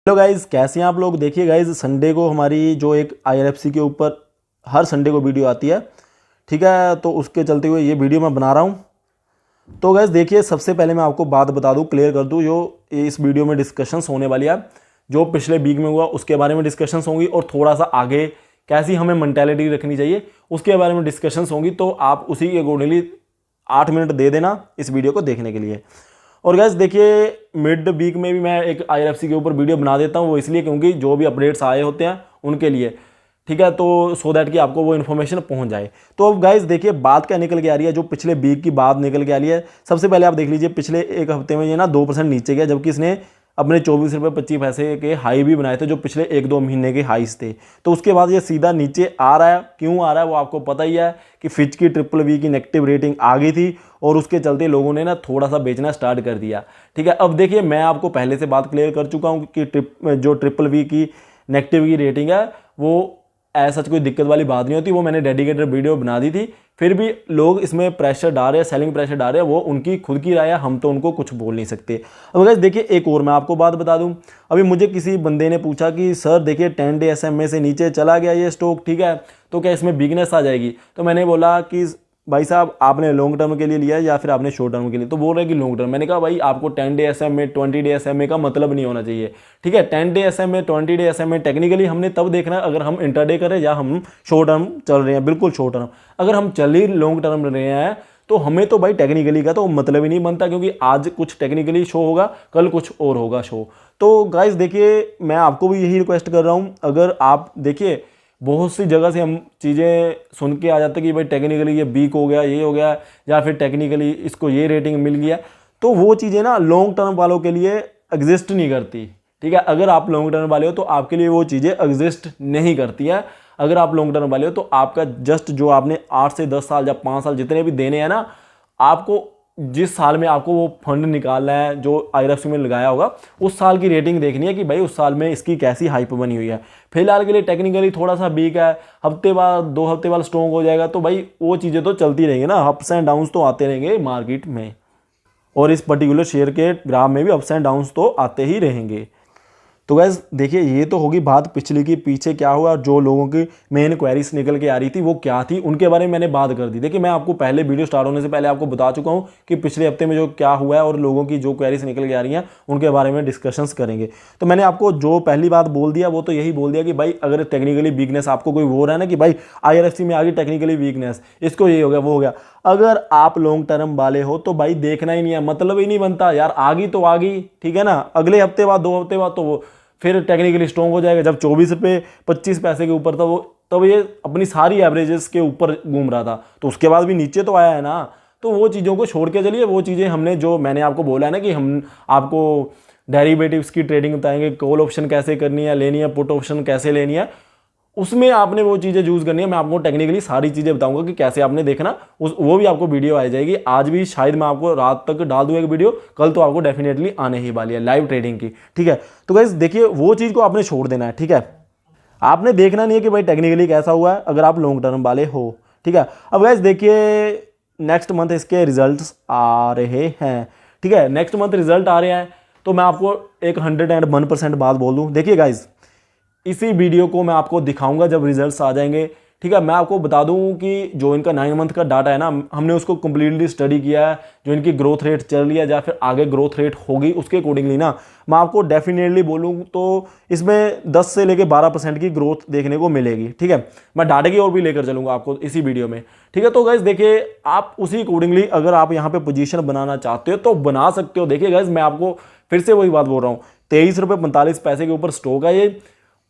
Hello guys, कैसे हैं आप लोग। देखिए गाइज, संडे को हमारी जो एक IRFC के ऊपर हर संडे को वीडियो आती है, ठीक है। तो उसके चलते हुए ये वीडियो मैं बना रहा हूँ। तो गाइज देखिए, सबसे पहले मैं आपको बात बता दूँ, क्लियर कर दूँ, जो इस वीडियो में डिस्कशंस होने वाली है, जो पिछले वीक में हुआ उसके बारे में डिस्कशंस होंगी, और थोड़ा सा आगे कैसी हमें मेंटालिटी रखनी चाहिए उसके बारे में डिस्कशंस होंगी। तो आप उसी के अकॉर्डिंगली 8 मिनट दे देना इस वीडियो को देखने के लिए। और गैस देखिए, मिड वीक में भी मैं एक IRFC के ऊपर वीडियो बना देता हूँ, वो इसलिए क्योंकि जो भी अपडेट्स आए होते हैं उनके लिए, ठीक है। तो सो दैट कि आपको वो इन्फॉर्मेशन पहुंच जाए। तो अब गाइस देखिए, बात क्या निकल के आ रही है, जो पिछले वीक की बात निकल के आ रही है। सबसे पहले आप देख लीजिए, पिछले एक हफ्ते में ये ना 2% नीचे गया, जबकि इसने अपने 24 रुपये 25 पैसे के हाई भी बनाए थे, जो पिछले 1-2 महीने के हाईस थे। तो उसके बाद ये सीधा नीचे आ रहा है। क्यों आ रहा है वो आपको पता ही है कि फिच की BBB की नेगेटिव रेटिंग आ गई थी, और उसके चलते लोगों ने ना थोड़ा सा बेचना स्टार्ट कर दिया, ठीक है। अब देखिए, मैं आपको पहले से बात क्लियर कर चुका हूँ कि जो BBB की नेगेटिव की रेटिंग है वो ऐसा कोई दिक्कत वाली बात नहीं होती। वो मैंने डेडिकेटेड वीडियो बना दी थी, फिर भी लोग इसमें प्रेशर डाल रहे हैं, सेलिंग प्रेशर डाल रहे हैं। वो उनकी खुद की राय है, हम तो उनको कुछ बोल नहीं सकते। अब गाइस देखिए, एक और मैं आपको बात बता दूं। अभी मुझे किसी बंदे ने पूछा कि सर देखिए 10 डे SMA से नीचे चला गया ये स्टॉक, ठीक है, तो क्या इसमें वीकनेस आ जाएगी। तो मैंने बोला कि भाई साहब, आपने लॉन्ग टर्म के लिए लिया है या फिर आपने शॉर्ट टर्म के लिए। तो बोल रहे हैं कि लॉन्ग टर्म। मैंने कहा भाई, आपको 10 डे SMA 20 डे SMA का मतलब नहीं होना चाहिए, ठीक है। 10 day SMA 20 day SMA technically हमने तब देखना है अगर हम इंटरडे करें या हम शॉर्ट टर्म चल रहे हैं, बिल्कुल शॉर्ट टर्म। अगर हम चल ही लॉन्ग टर्म रहे हैं तो हमें तो भाई टेक्निकली का तो मतलब ही नहीं बनता, क्योंकि आज कुछ टेक्निकली शो होगा, कल कुछ और होगा शो। तो गाइस देखिए, मैं आपको भी यही रिक्वेस्ट कर रहा हूँ। अगर आप देखिए, बहुत सी जगह से हम चीज़ें सुन के आ जाते हैं कि भाई टेक्निकली ये वीक हो गया, ये हो गया, या फिर टेक्निकली इसको ये रेटिंग मिल गया। तो वो चीज़ें ना लॉन्ग टर्म वालों के लिए एग्जिस्ट नहीं करती, ठीक है। अगर आप लॉन्ग टर्म वाले हो तो आपके लिए वो चीज़ें एग्जिस्ट नहीं करती है। अगर आप लॉन्ग टर्म वाले हो तो आपका जस्ट जो आपने 8 से 10 साल या 5 साल जितने भी देने हैं ना, आपको जिस साल में आपको वो फंड निकालना है जो IRFC में लगाया होगा, उस साल की रेटिंग देखनी है कि भाई उस साल में इसकी कैसी हाइप बनी हुई है। फिलहाल के लिए टेक्निकली थोड़ा सा वीक है, हफ्ते बाद 2 हफ्ते बाद स्ट्रॉन्ग हो जाएगा, तो भाई वो चीज़ें तो चलती रहेंगी ना, अप्स एंड डाउन्स तो आते रहेंगे मार्केट में, और इस पर्टिकुलर शेयर के ग्राफ में भी अप्स एंड डाउन्स तो आते ही रहेंगे। तो गैस देखिए, ये तो होगी बात पिछली की, पीछे क्या हुआ, जो लोगों की मेन क्वेरीज निकल के आ रही थी वो क्या थी, उनके बारे में मैंने बात कर दी। देखिए, मैं आपको पहले वीडियो स्टार्ट होने से पहले आपको बता चुका हूँ कि पिछले हफ्ते में जो क्या हुआ है और लोगों की जो क्वेरीज निकल के आ रही हैं उनके बारे में डिस्कशंस करेंगे। तो मैंने आपको जो पहली बात बोल दिया वो तो यही बोल दिया कि भाई, अगर टेक्निकली वीकनेस आपको कोई हो रहा है ना कि भाई IRFC में आ गई टेक्निकली वीकनेस, इसको ये हो गया वो हो गया, अगर आप लॉन्ग टर्म वाले हो तो भाई देखना ही नहीं है, मतलब ही नहीं बनता यार। आ गई तो आ गई, ठीक है ना। अगले हफ्ते बाद 2 हफ्ते बाद तो वो फिर टेक्निकली स्ट्रॉन्ग हो जाएगा। जब 24 रुपये 25 पैसे के ऊपर था वो, तब ये अपनी सारी एवरेजेस के ऊपर घूम रहा था, तो उसके बाद भी नीचे तो आया है ना। तो वो चीज़ों को छोड़ के चलिए, वो चीज़ें हमने जो मैंने आपको बोला है ना कि हम आपको डेरिवेटिव्स की ट्रेडिंग बताएंगे, कॉल ऑप्शन कैसे करनी है, लेनी है, पुट ऑप्शन कैसे लेनी है, उसमें आपने वो चीज़ें यूज़ करनी है। मैं आपको टेक्निकली सारी चीज़ें बताऊंगा कि कैसे आपने देखना, वो भी आपको वीडियो आ जाएगी। आज भी शायद मैं आपको रात तक डाल दूँ एक वीडियो, कल तो आपको डेफिनेटली आने ही वाली है लाइव ट्रेडिंग की, ठीक है। तो गाइस देखिए, वो चीज़ को आपने छोड़ देना है, ठीक है। आपने देखना नहीं है कि भाई टेक्निकली कैसा हुआ है, अगर आप लॉन्ग टर्म वाले हो, ठीक है। अब गाइस देखिए, नेक्स्ट मंथ इसके रिजल्ट्स आ रहे हैं, ठीक है। नेक्स्ट मंथ रिजल्ट आ रहे हैं, तो मैं आपको एक 101% बात बोल दूँ। देखिए गाइस, इसी वीडियो को मैं आपको दिखाऊंगा जब रिजल्ट्स आ जाएंगे, ठीक है। मैं आपको बता दूं कि जो इनका 9 मंथ का डाटा है ना, हमने उसको कंप्लीटली स्टडी किया है। जो इनकी ग्रोथ रेट चल रही है या फिर आगे ग्रोथ रेट होगी, उसके अकॉर्डिंगली ना मैं आपको डेफिनेटली बोलूं तो इसमें 10 से लेकर 12% की ग्रोथ देखने को मिलेगी, ठीक है। मैं डाटा की ओर भी लेकर चलूंगा आपको इसी वीडियो में, ठीक है। तो गाइस देखिए, आप उसी अकॉर्डिंगली अगर आप यहाँ पे पोजीशन बनाना चाहते हो तो बना सकते हो। देखिए गाइस, मैं आपको फिर से वही बात बोल रहा हूँ, 23 रुपये 45 पैसे के ऊपर स्टॉक है ये।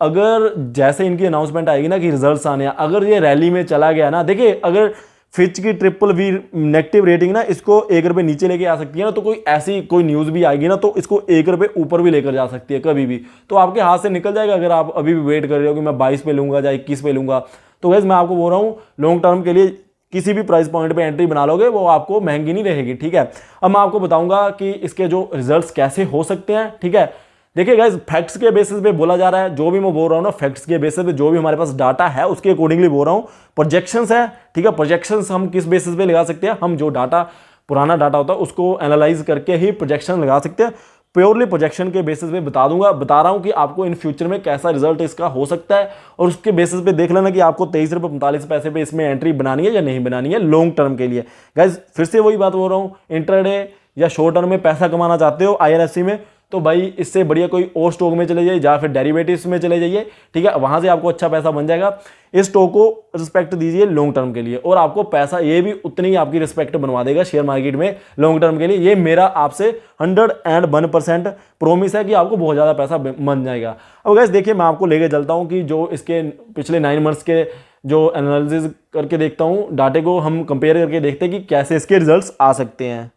अगर जैसे इनकी अनाउंसमेंट आएगी ना कि रिजल्ट्स आने हैं, अगर ये रैली में चला गया ना, देखिए अगर फिच की BBB नेगेटिव रेटिंग ना इसको 1 रुपये नीचे लेके आ सकती है ना, तो कोई ऐसी कोई न्यूज़ भी आएगी ना तो इसको 1 रुपये ऊपर भी लेकर जा सकती है कभी भी। तो आपके हाथ से निकल जाएगा अगर आप अभी भी वेट कर रहे हो कि मैं 22 पे लूँगा या 21 पे लूँगा। तो गैस मैं आपको बोल रहा हूँ, लॉन्ग टर्म के लिए किसी भी प्राइस पॉइंट पे एंट्री बना लोगे वो आपको महंगी नहीं रहेगी, ठीक है। अब मैं आपको बताऊंगा कि इसके जो रिजल्ट्स कैसे हो सकते हैं, ठीक है। देखिए गाइस, फैक्ट्स के बेसिस पे बोला जा रहा है, जो भी मैं बोल रहा हूँ ना, फैक्ट्स के बेसिस पे जो भी हमारे पास डाटा है उसके अकॉर्डिंगली बोल रहा हूँ। प्रोजेक्शंस है, ठीक है। प्रोजेक्शंस हम किस बेसिस पे लगा सकते हैं, हम जो डाटा पुराना डाटा होता है उसको एनालाइज करके ही प्रोजेक्शन लगा सकते हैं। प्योरली प्रोजेक्शन के बेसिस पे बता रहा हूं कि आपको इन फ्यूचर में कैसा रिजल्ट इसका हो सकता है, और उसके बेसिस पे देख लेना कि आपको 23 रुपये 45 पैसे पे इसमें एंट्री बनानी है या नहीं बनानी है लॉन्ग टर्म के लिए। गाइज फिर से वही बात बोल रहा हूँ, इंट्राडे या शॉर्ट टर्म में पैसा कमाना चाहते हो IRFC में, तो भाई इससे बढ़िया कोई और स्टॉक में चले जाइए या फिर डेरिवेटिव्स में चले जाइए, ठीक है, वहां से आपको अच्छा पैसा बन जाएगा। इस स्टॉक को रिस्पेक्ट दीजिए लॉन्ग टर्म के लिए, और आपको पैसा ये भी उतनी ही आपकी रिस्पेक्ट बनवा देगा शेयर मार्केट में लॉन्ग टर्म के लिए। ये मेरा आपसे 101% प्रोमिस है कि आपको बहुत ज़्यादा पैसा बन जाएगा। अब गाइस देखिए, मैं आपको लेके चलता हूँ कि जो इसके पिछले 9 मंथ्स के जो एनालिसिस करके देखता हूँ, डाटे को हम कंपेयर करके देखते हैं कि कैसे इसके रिजल्ट्स आ सकते हैं।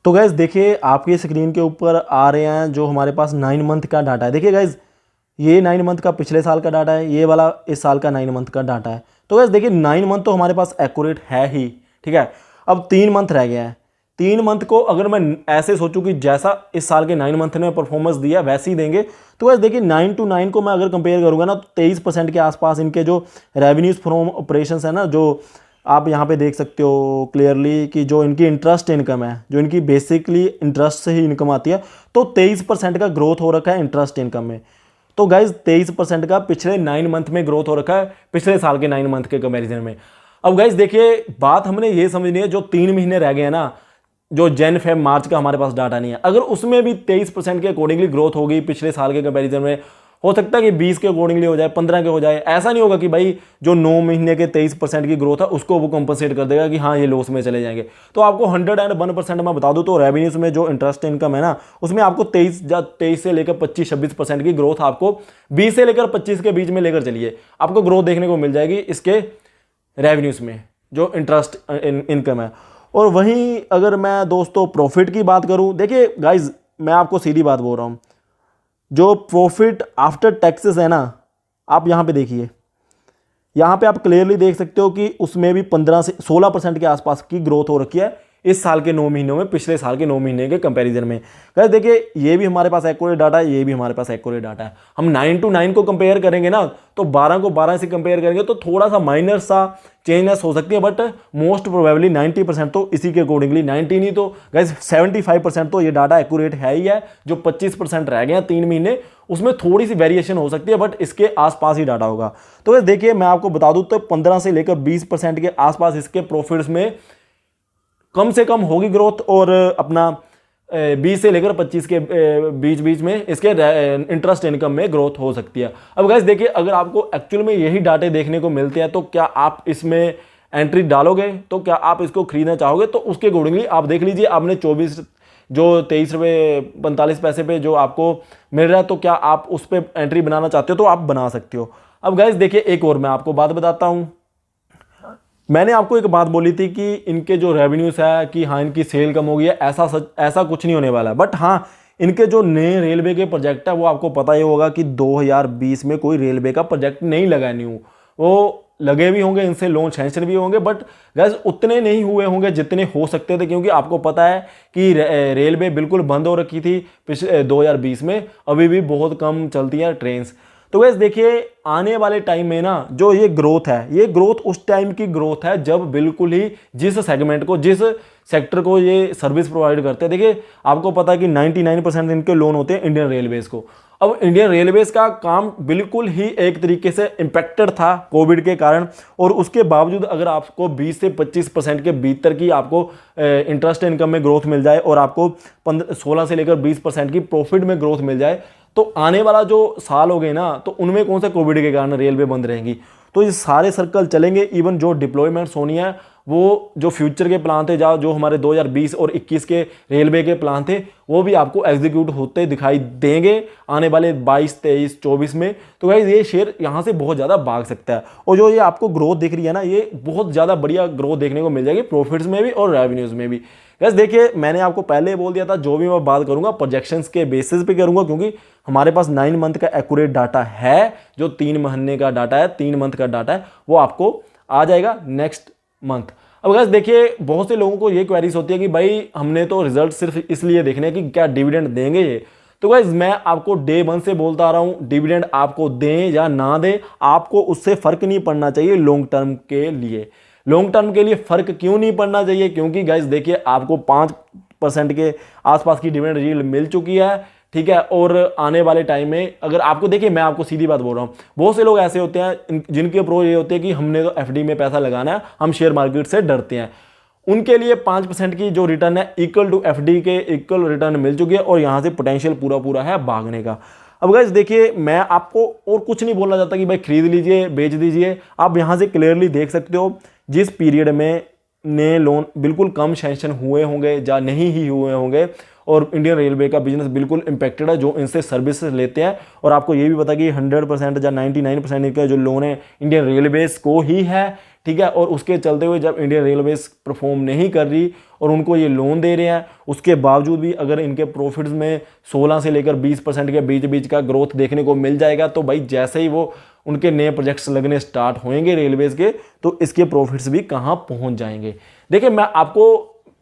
तो गाइज देखिए, आपकी स्क्रीन के ऊपर आ रहे हैं जो हमारे पास 9 मंथ का डाटा है। देखिए गाइज, ये 9 मंथ का पिछले साल का डाटा है, ये वाला इस साल का 9 मंथ का डाटा है। तो गाइज देखिए, 9 मंथ तो हमारे पास एक्यूरेट है ही, ठीक है। अब 3 मंथ रह गए हैं। 3 मंथ को अगर मैं ऐसे सोचूं कि जैसा इस साल के 9 मंथ ने परफॉर्मेंस दिया वैसे ही देंगे, तो गाइज देखिए 9 to 9 को मैं अगर कंपेयर करूंगा ना, तो 23% के आसपास इनके जो रेवेन्यूज फ्रॉम ऑपरेशंस है ना, जो आप यहाँ पे देख सकते हो क्लियरली कि जो इनकी इंटरेस्ट इनकम है, जो इनकी बेसिकली इंटरेस्ट से ही इनकम आती है, तो 23% का ग्रोथ हो रखा है इंटरेस्ट इनकम में। तो गाइज 23% का पिछले 9 मंथ में ग्रोथ हो रखा है पिछले साल के 9 मंथ के कंपैरिजन में। अब गाइज देखिए, बात हमने ये समझनी है, जो 3 महीने रह गए हैं ना, जो जन फेब मार्च का हमारे पास डाटा नहीं है, अगर उसमें भी 23% के अकॉर्डिंगली ग्रोथ होगी पिछले साल के कंपैरिजन में, हो सकता है कि 20 के अकॉर्डिंगली हो जाए, 15 के हो जाए। ऐसा नहीं होगा कि भाई जो 9 महीने के 23% की ग्रोथ है उसको वो कंपनसेट कर देगा कि हाँ ये लॉस में चले जाएंगे। तो आपको 101% मैं बता दूं तो रेवेन्यूज में जो इंटरेस्ट इनकम है ना, उसमें आपको 23 से लेकर 25-26% की ग्रोथ, आपको 20 से लेकर 25 के बीच में लेकर चलिए, आपको ग्रोथ देखने को मिल जाएगी इसके रेवेन्यूज में जो इंटरेस्ट इनकम है। और वहीं अगर मैं दोस्तों प्रॉफिट की बात करूं, देखिए गाइज मैं आपको सीधी बात बोल रहा हूं, जो प्रॉफिट आफ्टर टैक्सेस है ना, आप यहाँ पे देखिए, यहाँ पे आप क्लियरली देख सकते हो कि उसमें भी 15 से 16% के आसपास की ग्रोथ हो रखी है इस साल के 9 महीनों में पिछले साल के 9 महीने के कंपैरिजन में। गाइस देखिए, ये भी हमारे पास एक्यूरेट डाटा है, ये भी हमारे पास एक्यूरेट डाटा है। हम 9 to 9 को कंपेयर करेंगे ना, तो 12 को 12 से कंपेयर करेंगे तो थोड़ा सा माइनर सा चेंजेस हो सकती है, बट मोस्ट प्रोबेबली 90% तो इसी के अकॉर्डिंगली, 90 नहीं तो गाइस 75% तो ये डाटा एक्यूरेट है ही है। जो 25% रह गए हैं 3 महीने, उसमें थोड़ी सी वेरिएशन हो सकती है, बट इसके आसपास ही डाटा होगा। तो गाइस देखिए, मैं आपको बता दूं तो 15 से लेकर 20% के आसपास इसके प्रॉफिट्स में कम से कम होगी ग्रोथ, और अपना 20 से लेकर 25 के बीच में इसके इंटरेस्ट इनकम में ग्रोथ हो सकती है। अब गाइस देखिए, अगर आपको एक्चुअल में यही डाटे देखने को मिलते हैं, तो क्या आप इसमें एंट्री डालोगे? तो क्या आप इसको खरीदना चाहोगे? तो उसके अकॉर्डिंगली आप देख लीजिए, आपने 23 रुपये 45 पैसे पे जो आपको मिल रहा है, तो क्या आप उस पर एंट्री बनाना चाहते हो तो आप बना सकते हो। अब गाइस देखिए, एक और मैं आपको बात बताता हूँ। मैंने आपको एक बात बोली थी कि इनके जो रेवेन्यूज है कि हाँ इनकी सेल कम हो गई है, ऐसा कुछ नहीं होने वाला है। बट हाँ, इनके जो नए रेलवे के प्रोजेक्ट है, वो आपको पता ही होगा कि 2020 में कोई रेलवे का प्रोजेक्ट नहीं लगा न्यू, वो लगे भी होंगे, इनसे लोन सैंक्शन भी होंगे, बट गैस उतने नहीं हुए होंगे जितने हो सकते थे, क्योंकि आपको पता है कि रेलवे बिल्कुल बंद हो रखी थी पिछले 2020 में, अभी भी बहुत कम चलती है ट्रेन्स। तो गैस देखिए, आने वाले टाइम में ना जो ये ग्रोथ है, ये ग्रोथ उस टाइम की ग्रोथ है जब बिल्कुल ही जिस सेगमेंट को, जिस सेक्टर को ये सर्विस प्रोवाइड करते हैं। देखिए, आपको पता है कि 99% इनके लोन होते हैं इंडियन रेलवेज को। अब इंडियन रेलवेज का काम बिल्कुल ही एक तरीके से इम्पैक्टेड था कोविड के कारण, और उसके बावजूद अगर आपको 20 से 25% के भीतर की आपको इंटरेस्ट इनकम में ग्रोथ मिल जाए, और आपको 16 से लेकर 20% की प्रॉफिट में ग्रोथ मिल जाए, तो आने वाला जो साल हो गए ना, तो उनमें कौन सा कोविड के कारण रेलवे बंद रहेंगी। तो ये सारे सर्कल चलेंगे। इवन जो डिप्लॉयमेंट्स होनी है, वो जो फ्यूचर के प्लान थे, जो हमारे 2020 और 21 के रेलवे के प्लान थे, वो भी आपको एग्जीक्यूट होते दिखाई देंगे आने वाले 22, 23, 24 में। तो गाइस ये शेयर यहाँ से बहुत ज़्यादा भाग सकता है, और जो ये आपको ग्रोथ दिख रही है ना, ये बहुत ज़्यादा बढ़िया ग्रोथ देखने को मिल जाएगी प्रॉफिट्स में भी और रेवेन्यूज़ में भी। गाइस देखिए, मैंने आपको पहले बोल दिया था, जो भी मैं बात करूंगा प्रोजेक्शंस के बेसिस पे करूंगा, क्योंकि हमारे पास 9 मंथ का एक्यूरेट डाटा है। जो 3 महीने का डाटा है, 3 मंथ का डाटा है, वो आपको आ जाएगा नेक्स्ट मंथ। अब गाइस देखिए, बहुत से लोगों को ये क्वेरीज होती है कि भाई हमने तो रिजल्ट सिर्फ इसलिए देखने कि क्या डिविडेंड देंगे ये। तो गाइस मैं आपको डे 1 से बोलता आ रहा हूं, डिविडेंड आपको दें या ना दें, आपको उससे फर्क नहीं पड़ना चाहिए लॉन्ग टर्म के लिए। लॉन्ग टर्म के लिए फर्क क्यों नहीं पड़ना चाहिए? क्योंकि गाइस देखिए, आपको 20% के आसपास की डिविडेंड यील्ड मिल चुकी है, ठीक है। और आने वाले टाइम में अगर आपको, देखिए मैं आपको सीधी बात बोल रहा हूँ, बहुत से लोग ऐसे होते हैं जिनके अप्रोच ये होते हैं कि हमने तो एफडी में पैसा लगाना है, हम शेयर मार्केट से डरते हैं। उनके लिए 5% की जो रिटर्न है इक्वल टू एफडी के इक्वल रिटर्न मिल चुकी है और यहाँ से पोटेंशियल पूरा पूरा है भागने का। अब गाइस देखिए, मैं आपको और कुछ नहीं बोलना चाहता कि भाई खरीद लीजिए बेच दीजिए। आप यहाँ से क्लियरली देख सकते हो जिस पीरियड में नए लोन बिल्कुल कम सैंक्शन हुए होंगे या नहीं ही हुए होंगे और इंडियन रेलवे का बिजनेस बिल्कुल इंपैक्टेड है जो इनसे सर्विसेज लेते हैं। और आपको ये भी पता कि 100% या 99% इनका जो लोन है इंडियन रेलवेज को ही है, ठीक है। और उसके चलते हुए जब इंडियन रेलवेज परफॉर्म नहीं कर रही और उनको ये लोन दे रहे हैं, उसके बावजूद भी अगर इनके प्रॉफिट्स में 16 से लेकर 20% के बीच बीच का ग्रोथ देखने को मिल जाएगा, तो भाई जैसे ही वो उनके नए प्रोजेक्ट्स लगने स्टार्ट होंगे रेलवेज के, तो इसके प्रॉफिट्स भी कहाँ पहुँच जाएंगे। देखिए मैं आपको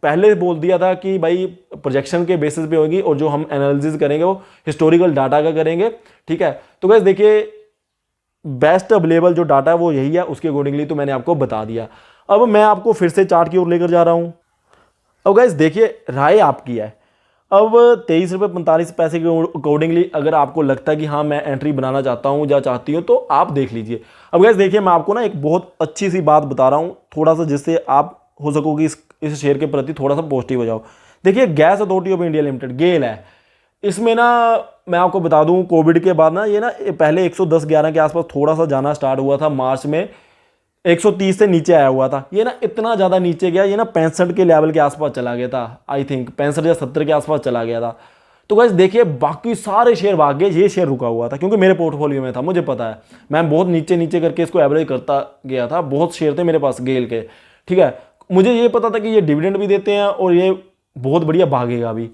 पहले बोल दिया था कि भाई प्रोजेक्शन के बेसिस पे होगी और जो हम एनालिसिस करेंगे वो हिस्टोरिकल डाटा का करेंगे, ठीक है। तो गाइस देखिए बेस्ट अवेलेबल जो डाटा है वो यही है, उसके अकॉर्डिंगली तो मैंने आपको बता दिया। अब मैं आपको फिर से चार्ट की ओर लेकर जा रहा हूं। अब गाइस देखिए राय आपकी है। अब 23 रुपये 45 पैसे के अकॉर्डिंगली अगर आपको लगता है कि हाँ मैं एंट्री बनाना चाहता हूँ या चाहती हूँ तो आप देख लीजिए। अब गाइस देखिए मैं आपको ना एक बहुत अच्छी सी बात बता रहा हूँ, थोड़ा सा जिससे आप हो सको कि इस शेयर के प्रति थोड़ा सा पॉजिटिव हो जाओ। देखिए gas authority of India limited GAIL है, इसमें ना मैं आपको बता दूं कोविड के बाद ना ये ना पहले 110-11 के आसपास थोड़ा सा जाना स्टार्ट हुआ था, मार्च में 130 से नीचे आया हुआ था। ये ना इतना ज़्यादा नीचे गया, ये ना 65 के लेवल के आसपास चला गया था, आई थिंक 65 या 70 के आसपास चला गया था। तो गाइस देखिए बाकी सारे शेयर भाग गए, ये शेयर रुका हुआ था क्योंकि मेरे पोर्टफोलियो में था, मुझे पता है मैं बहुत नीचे नीचे करके इसको एवरेज करता गया था। बहुत शेयर थे मेरे पास गेल के, ठीक है। मुझे ये पता था कि ये डिविडेंड भी देते हैं और ये बहुत बढ़िया भागेगा भी।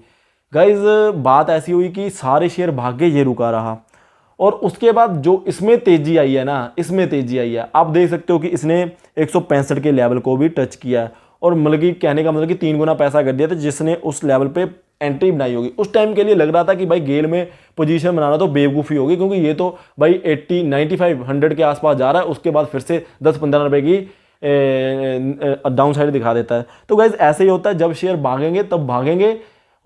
गाइज बात ऐसी हुई कि सारे शेयर भागे, ये रुका रहा और उसके बाद जो इसमें तेजी आई है ना, इसमें तेजी आई है, आप देख सकते हो कि इसने 165 के लेवल को भी टच किया है और मतलब कि कहने का मतलब कि 3 गुना पैसा कर दिया था जिसने उस लेवल पे एंट्री बनाई होगी। उस टाइम के लिए लग रहा था कि भाई गेल में पोजीशन बनाना तो बेवकूफ़ी होगी क्योंकि ये तो भाई 80, 95, 100 के आसपास जा रहा है, उसके बाद फिर से 10-15 रुपए की डाउन साइड दिखा देता है। तो गाइज ऐसे ही होता है, जब शेयर भागेंगे तब भागेंगे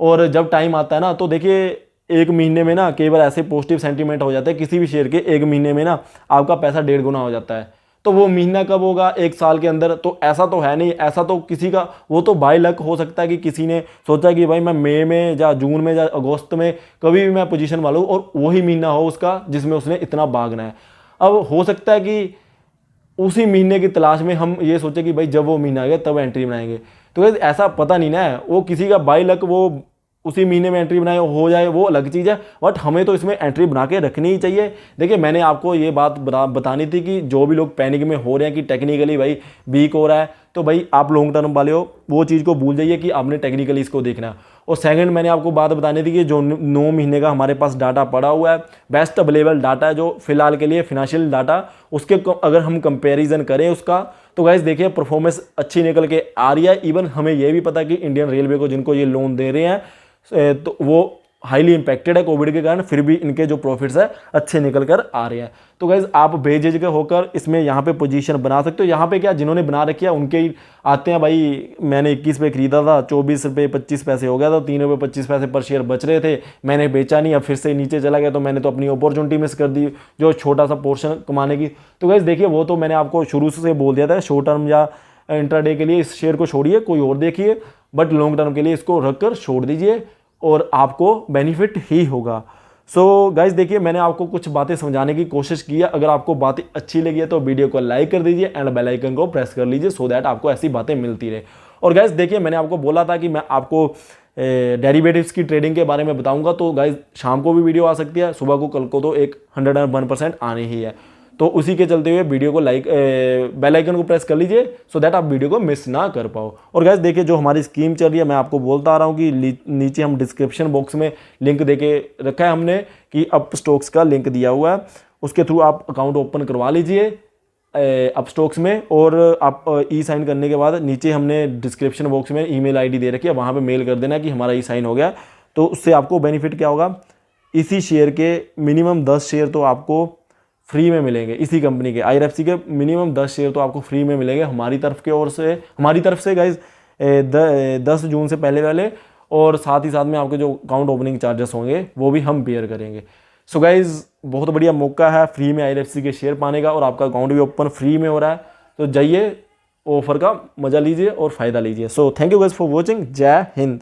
और जब टाइम आता है ना तो देखिए एक महीने में ना कई बार ऐसे पॉजिटिव सेंटीमेंट हो जाते हैं किसी भी शेयर के, एक महीने में ना आपका पैसा 1.5 गुना हो जाता है। तो वो महीना कब होगा, 1 साल के अंदर, तो ऐसा तो है नहीं। ऐसा तो किसी का वो तो बाय लक हो सकता है कि किसी ने सोचा कि भाई मैं मई में या जून में या अगस्त में कभी भी मैं पोजीशन वालूँ और वही महीना हो उसका जिसमें उसने इतना भागना है। अब हो सकता है कि उसी महीने की तलाश में हम ये सोचे कि भाई जब वो महीना आ गया तब एंट्री बनाएंगे, तो ऐसा पता नहीं ना है, वो किसी का बाय लक वो उसी महीने में एंट्री बनाए हो जाए वो अलग चीज़ है, बट हमें तो इसमें एंट्री बना के रखनी ही चाहिए। देखिए मैंने आपको ये बात बतानी थी कि जो भी लोग पैनिक में हो रहे हैं कि टेक्निकली भाई वीक हो रहा है, तो भाई आप लॉन्ग टर्म वाले हो वो चीज़ को भूल जाइए कि आपने टेक्निकली इसको देखना है। और सेकंड मैंने आपको बात बतानी थी कि जो 9 महीने का हमारे पास डाटा पड़ा हुआ है, बेस्ट अवेलेबल डाटा है जो फिलहाल के लिए फिनेंशियल डाटा, उसके अगर हम कंपेरिजन करें उसका, तो गाइस देखिए परफॉर्मेंस अच्छी निकल के आ रही है। इवन हमें यह भी पता है कि इंडियन रेलवे को जिनको ये लोन दे रहे हैं तो वो हाईली इंपैक्टेड है कोविड के कारण, फिर भी इनके जो प्रॉफिट्स है अच्छे निकल कर आ रहे हैं। तो गाइज आप बेझिझक होकर इसमें यहाँ पे पोजीशन बना सकते हो। यहाँ पे क्या जिन्होंने बना रखी है उनके ही आते हैं, भाई मैंने 21 पे खरीदा था, 24 रुपये 25 पैसे हो गया था, 3 रुपये 25 पैसे पर शेयर बच रहे थे, मैंने बेचा नहीं, अब फिर से नीचे चला गया, तो मैंने तो अपनी अपॉर्चुनिटी मिस कर दी जो छोटा सा पोर्शन कमाने की। तो गाइज देखिए वो तो मैंने आपको शुरू से बोल दिया था, शॉर्ट टर्म या इंट्राडे के लिए इस शेयर को छोड़िए, कोई और देखिए, बट लॉन्ग टर्म के लिए इसको रख कर छोड़ दीजिए और आपको बेनिफिट ही होगा। सो गाइज देखिए मैंने आपको कुछ बातें समझाने की कोशिश की है। अगर आपको बातें अच्छी लगी है तो वीडियो को लाइक कर दीजिए एंड बेल आइकन को प्रेस कर लीजिए सो दैट आपको ऐसी बातें मिलती रहे। और गाइज देखिए मैंने आपको बोला था कि मैं आपको डेरिवेटिव्स की ट्रेडिंग के बारे में बताऊंगा, तो गाइज शाम को भी वीडियो आ सकती है, सुबह को कल को तो एक 101% आनी ही है। तो उसी के चलते हुए वीडियो को लाइक बेल आइकन को प्रेस कर लीजिए सो दैट आप वीडियो को मिस ना कर पाओ। और गाइस देखिए जो हमारी स्कीम चल रही है, मैं आपको बोलता आ रहा हूँ कि नीचे हम डिस्क्रिप्शन बॉक्स में लिंक देके रखा है हमने कि अप स्टॉक्स का लिंक दिया हुआ है, उसके थ्रू आप अकाउंट ओपन करवा लीजिए अप स्टॉक्स में। और आप ई साइन करने के बाद नीचे हमने डिस्क्रिप्शन बॉक्स में ईमेल आईडी दे रखी है, वहाँ पे मेल कर देना कि हमारा ई साइन हो गया। तो उससे आपको बेनिफिट क्या होगा, इसी शेयर के मिनिमम 10 शेयर तो आपको फ्री में मिलेंगे, इसी कंपनी के IRFC के मिनिमम 10 शेयर तो आपको फ्री में मिलेंगे हमारी तरफ के ओर से, हमारी तरफ से गाइज 10 जून से पहले वाले। और साथ ही साथ में आपके जो अकाउंट ओपनिंग चार्जेस होंगे वो भी हम बेयर करेंगे। सो गाइज बहुत बढ़िया मौका है फ्री में IRFC के शेयर पाने का, और आपका अकाउंट भी ओपन फ्री में हो रहा है। तो जाइए ऑफर का मजा लीजिए और फ़ायदा लीजिए। So thank you guys for watching. जय हिंद।